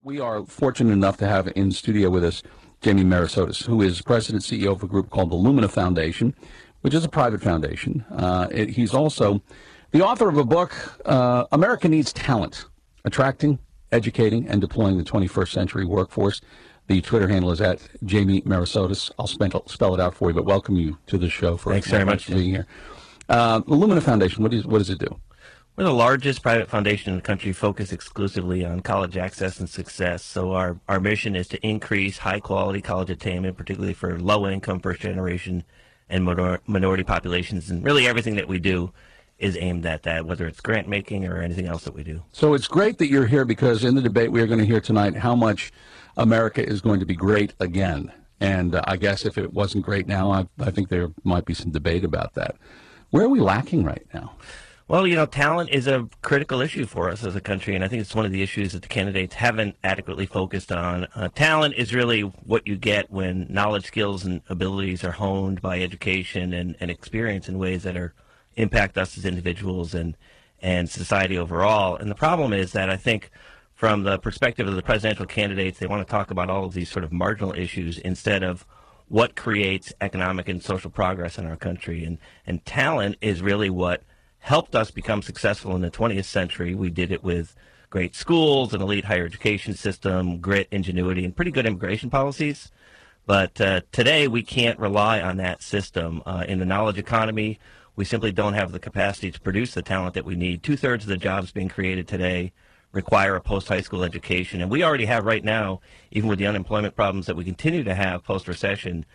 We are fortunate enough to have in studio with us Jamie Merisotis, who is President and CEO of a group called the Lumina Foundation, which is a private foundation. He's also the author of a book, America Needs Talent, Attracting, Educating, and Deploying the 21st Century Workforce. The Twitter handle is at Jamie Merisotis. I'll spell it out for you, but welcome you to the show. Thanks very much for being here. The Lumina Foundation, what does it do? We're the largest private foundation in the country focused exclusively on college access and success. So our mission is to increase high-quality college attainment, particularly for low-income, first-generation, and minority populations. And really everything that we do is aimed at that, whether it's grant-making or anything else that we do. So it's great that you're here because in the debate we are going to hear tonight how much America is going to be great again. And I guess if it wasn't great now, I think there might be some debate about that. Where are we lacking right now? Well, you know, talent is a critical issue for us as a country, and I think it's one of the issues that the candidates haven't adequately focused on. Talent is really what you get when knowledge, skills, and abilities are honed by education and experience in ways that impact us as individuals and society overall. And the problem is that I think from the perspective of the presidential candidates, they want to talk about all of these sort of marginal issues instead of what creates economic and social progress in our country. And talent is really what helped us become successful in the 20th century. We did it with great schools, an elite higher education system, grit, ingenuity, and pretty good immigration policies. But today we can't rely on that system. In the knowledge economy, we simply don't have the capacity to produce the talent that we need. 2/3 of the jobs being created today require a post-high school education. And we already have right now, even with the unemployment problems that we continue to have post-recession,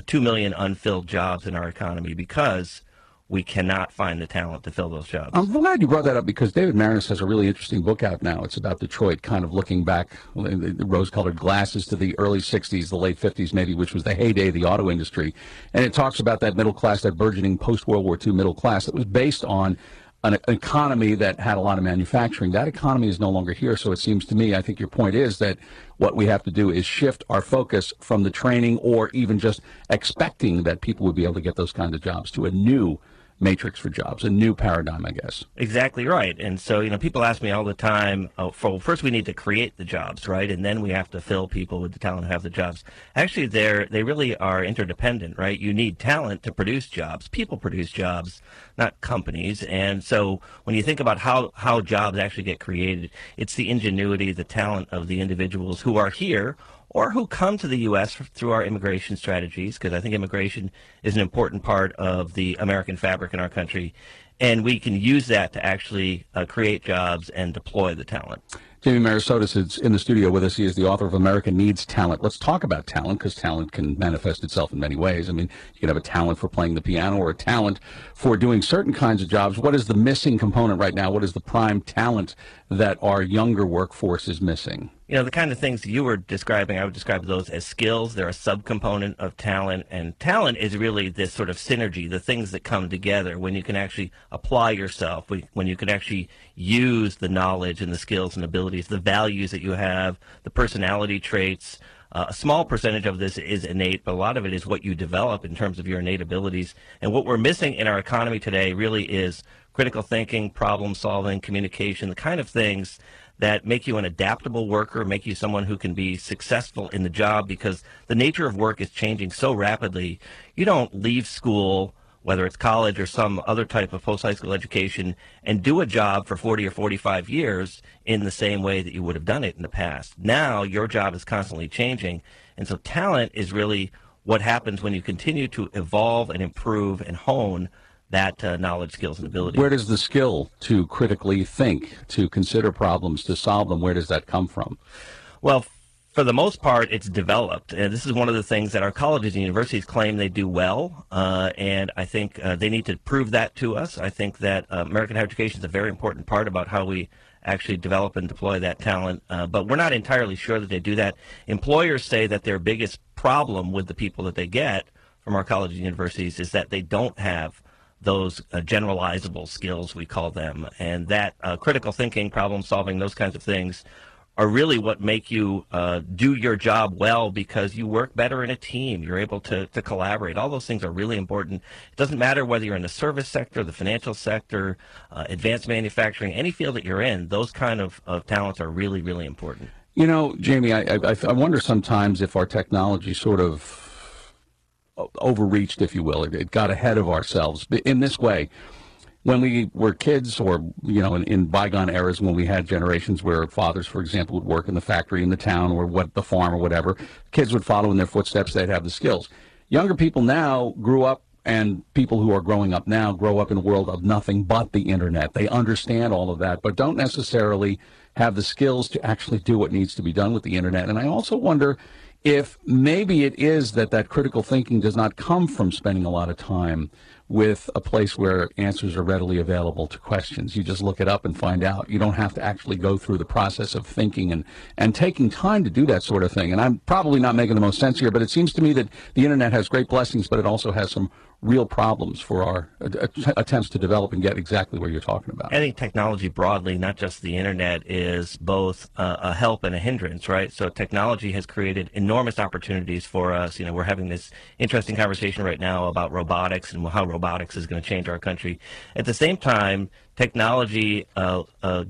2 million unfilled jobs in our economy because we cannot find the talent to fill those jobs. I'm glad you brought that up because David Maraniss has a really interesting book out now. It's about Detroit, kind of looking back, the rose-colored glasses to the early 60s, the late 50s maybe, which was the heyday of the auto industry. And it talks about that middle class, that burgeoning post-World War II middle class that was based on an economy that had a lot of manufacturing. That economy is no longer here. So it seems to me, I think your point is that what we have to do is shift our focus from the training or even just expecting that people would be able to get those kinds of jobs to a new matrix for jobs, a new paradigm, I guess. Exactly right. And so, you know, people ask me all the time, first we need to create the jobs, right? And then we have to fill people with the talent to have the jobs. Actually, they really are interdependent, right? You need talent to produce jobs. People produce jobs, not companies. And so when you think about how jobs actually get created, it's the ingenuity, the talent of the individuals who are here or who come to the U.S. through our immigration strategies, because I think immigration is an important part of the American fabric in our country, and we can use that to actually create jobs and deploy the talent. Jamie Merisotis is in the studio with us. He is the author of America Needs Talent. Let's talk about talent, because talent can manifest itself in many ways. I mean, you can have a talent for playing the piano or a talent for doing certain kinds of jobs. What is the missing component right now? What is the prime talent that our younger workforce is missing? You know, the kind of things you were describing, I would describe those as skills. They're a subcomponent of talent, and talent is really this sort of synergy, the things that come together when you can actually apply yourself, when you can actually use the knowledge and the skills and abilities, the values that you have, the personality traits. A small percentage of this is innate, but a lot of it is what you develop in terms of your innate abilities. And what we're missing in our economy today really is critical thinking, problem solving, communication, the kind of things that make you an adaptable worker, make you someone who can be successful in the job, because the nature of work is changing so rapidly. You don't leave school, whether it's college or some other type of post-high school education, and do a job for 40 or 45 years in the same way that you would have done it in the past. Now your job is constantly changing, and so talent is really what happens when you continue to evolve and improve and hone that knowledge, skills, and ability. Where does the skill to critically think, to consider problems, to solve them, where does that come from? Well, for the most part, it's developed. And this is one of the things that our colleges and universities claim they do well. And I think they need to prove that to us. I think that American higher education is a very important part about how we actually develop and deploy that talent. But we're not entirely sure that they do that. Employers say that their biggest problem with the people that they get from our colleges and universities is that they don't have those generalizable skills, we call them, and that critical thinking, problem solving, those kinds of things are really what make you do your job well, because you work better in a team. You're able to collaborate. All those things are really important. It doesn't matter whether you're in the service sector, the financial sector, advanced manufacturing, any field that you're in, those kind of talents are really, really important. You know, Jamie, I wonder sometimes if our technology sort of overreached, if you will. It got ahead of ourselves in this way. When we were kids, or, you know, in bygone eras when we had generations where fathers, for example, would work in the factory in the town or the farm or whatever, kids would follow in their footsteps, they'd have the skills. Younger people now grew up, and people who are growing up now grow up in a world of nothing but the internet. They understand all of that, but don't necessarily have the skills to actually do what needs to be done with the internet. And I also wonder if maybe it is that critical thinking does not come from spending a lot of time with a place where answers are readily available to questions. You just look it up and find out. You don't have to actually go through the process of thinking and taking time to do that sort of thing. And I'm probably not making the most sense here, but it seems to me that the internet has great blessings, but it also has some real problems for our attempts to develop and get exactly where you're talking about. I think technology broadly, not just the internet, is both a help and a hindrance, right? So technology has created enormous opportunities for us. You know, we're having this interesting conversation right now about robotics and how robotics is going to change our country. At the same time, technology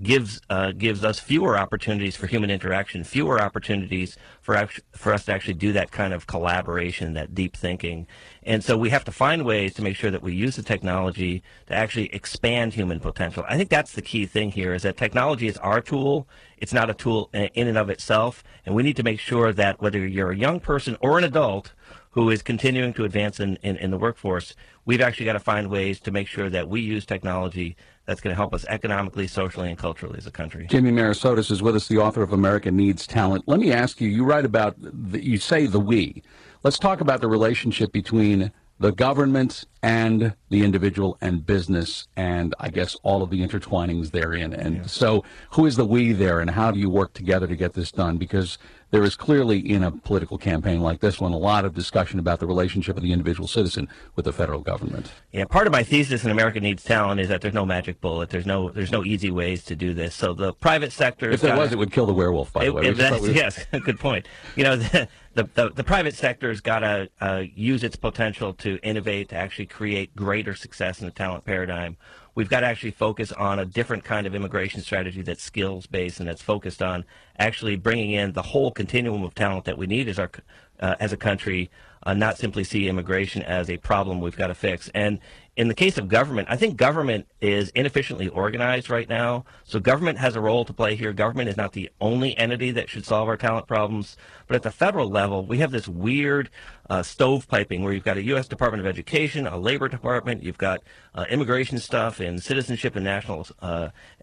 gives us fewer opportunities for human interaction, fewer opportunities for us to actually do that kind of collaboration, that deep thinking. And so we have to find ways to make sure that we use the technology to actually expand human potential. I think that's the key thing here, is that technology is our tool. It's not a tool in and of itself. And we need to make sure that whether you're a young person or an adult who is continuing to advance in the workforce, we've actually got to find ways to make sure that we use technology that's going to help us economically, socially, and culturally as a country. Jamie Merisotis is with us, the author of America Needs Talent. Let me ask you, you write about, you say the we. Let's talk about the relationship between the government and the individual and business, and I guess all of the intertwinings therein. And so who is the we there, and how do you work together to get this done? Because there is clearly, in a political campaign like this one, a lot of discussion about the relationship of the individual citizen with the federal government. Yeah, part of my thesis in America Needs Talent is that there's no magic bullet. There's no easy ways to do this. So the private sector, if there was, it would kill the werewolf, by the way. Yes, good point. You know, the private sector's got to use its potential to innovate, to actually create greater success in the talent paradigm. We've got to actually focus on a different kind of immigration strategy that's skills-based and that's focused on actually bringing in the whole continuum of talent that we need as a country, not simply see immigration as a problem we've got to fix. And in the case of government, I think government is inefficiently organized right now. So government has a role to play here. Government is not the only entity that should solve our talent problems. But at the federal level, we have this weird stovepiping where you've got a U.S. Department of Education, a Labor Department, you've got immigration stuff and citizenship and national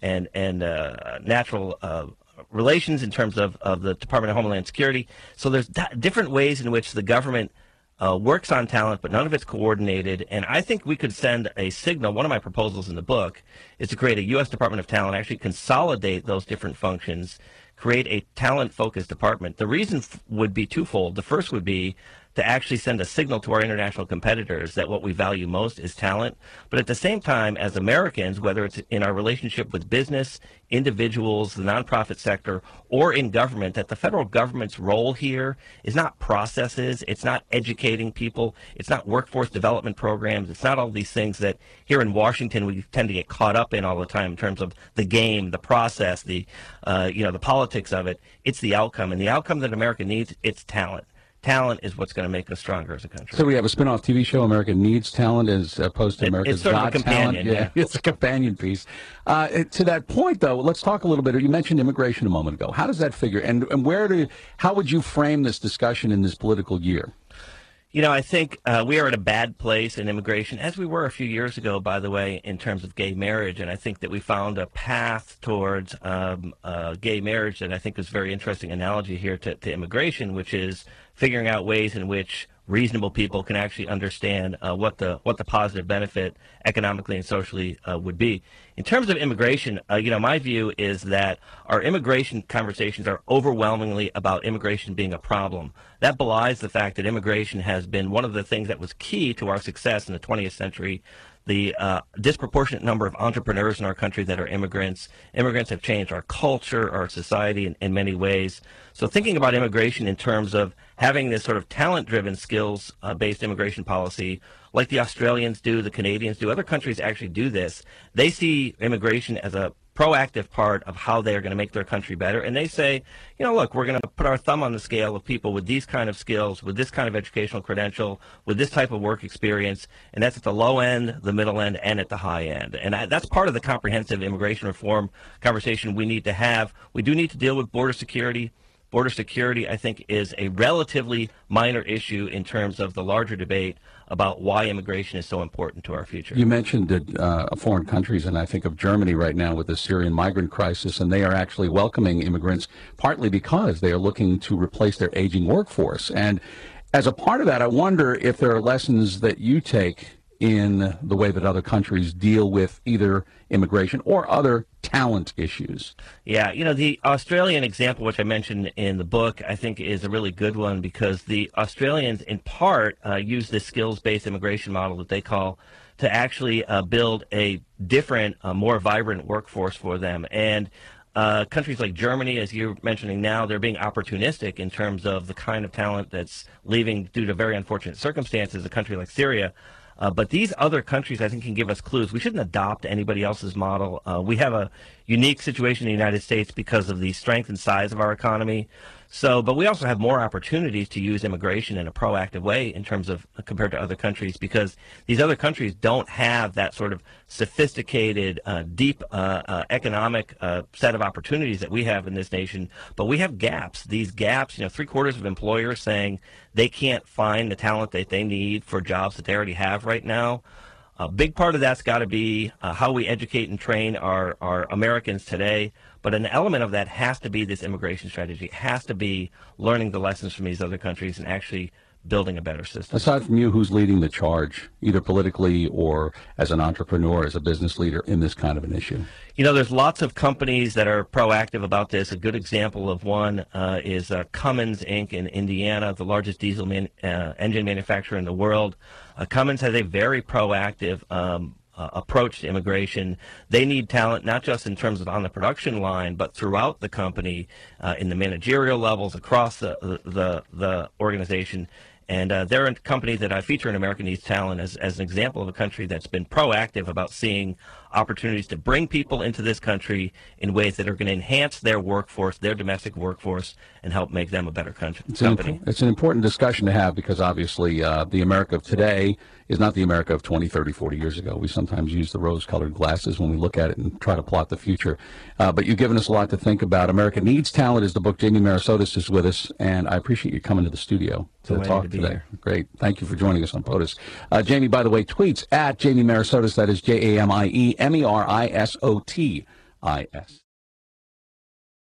natural relations in terms of the Department of Homeland Security. So there's different ways in which the government works on talent, but none of it's coordinated. And I think we could send a signal. One of my proposals in the book is to create a U.S. Department of Talent, actually consolidate those different functions, create a talent-focused department. The reason would be twofold. The first would be to actually send a signal to our international competitors that what we value most is talent. But at the same time, as Americans, whether it's in our relationship with business, individuals, the nonprofit sector, or in government, that the federal government's role here is not processes, it's not educating people, it's not workforce development programs, it's not all these things that here in Washington we tend to get caught up in all the time in terms of the game, the process, the politics of it. It's the outcome, and the outcome that America needs, it's talent. Talent is what's going to make us stronger as a country. So we have a spin-off TV show, America Needs Talent, as opposed to America's Got Talent. Yeah, it's a companion piece. To that point, though, let's talk a little bit. You mentioned immigration a moment ago. How does that figure? And how would you frame this discussion in this political year? You know, I think we are at a bad place in immigration, as we were a few years ago, by the way, in terms of gay marriage. And I think that we found a path towards gay marriage that I think is a very interesting analogy here to immigration, which is figuring out ways in which reasonable people can actually understand what the positive benefit economically and socially would be. In terms of immigration, my view is that our immigration conversations are overwhelmingly about immigration being a problem. That belies the fact that immigration has been one of the things that was key to our success in the 20th century. The disproportionate number of entrepreneurs in our country that are immigrants. Immigrants have changed our culture, our society in many ways. So thinking about immigration in terms of having this sort of talent-driven, skills-based immigration policy, like the Australians do, the Canadians do, other countries actually do this. They see immigration as a proactive part of how they're going to make their country better. And they say, you know, look, we're going to put our thumb on the scale of people with these kind of skills, with this kind of educational credential, with this type of work experience, and that's at the low end, the middle end, and at the high end. And that's part of the comprehensive immigration reform conversation we need to have. We do need to deal with border security. Border security, I think, is a relatively minor issue in terms of the larger debate about why immigration is so important to our future. You mentioned foreign countries, and I think of Germany right now with the Syrian migrant crisis, and they are actually welcoming immigrants partly because they are looking to replace their aging workforce. And as a part of that, I wonder if there are lessons that you take in the way that other countries deal with either immigration or other talent issues. Yeah, you know, the Australian example, which I mentioned in the book, I think is a really good one because the Australians, in part, use this skills-based immigration model that they call to actually build a different, more vibrant workforce for them. And countries like Germany, as you're mentioning now, they're being opportunistic in terms of the kind of talent that's leaving due to very unfortunate circumstances. A country like Syria. But these other countries, I think, can give us clues. We shouldn't adopt anybody else's model. We have a unique situation in the United States because of the strength and size of our economy. But we also have more opportunities to use immigration in a proactive way in terms of compared to other countries because these other countries don't have that sort of sophisticated, deep economic set of opportunities that we have in this nation. But we have gaps. These gaps, you know, 3/4 of employers saying they can't find the talent that they need for jobs that they already have right now. A big part of that's got to be how we educate and train our Americans today. But an element of that has to be this immigration strategy. It has to be learning the lessons from these other countries and actually building a better system. Aside from you, who's leading the charge, either politically or as an entrepreneur, as a business leader in this kind of an issue? You know, there's lots of companies that are proactive about this. A good example of one is Cummins, Inc. in Indiana, the largest diesel engine manufacturer in the world. Cummins has a very proactive approach to immigration. They need talent not just in terms of on the production line, but throughout the company, in the managerial levels across the organization. And they're a company that I feature in America Needs Talent as an example of a country that's been proactive about seeing opportunities to bring people into this country in ways that are going to enhance their workforce, their domestic workforce, and help make them a better company. It's an important discussion to have because obviously the America of today is not the America of 20, 30, 40 years ago. We sometimes use the rose-colored glasses when we look at it and try to plot the future. But you've given us a lot to think about. America Needs Talent is the book. Jamie Merisotis is with us, and I appreciate you coming to the studio to talk today. Great. Thank you for joining us on POTUS. Jamie, by the way, tweets at Jamie Merisotis. That is JamieMerisotis.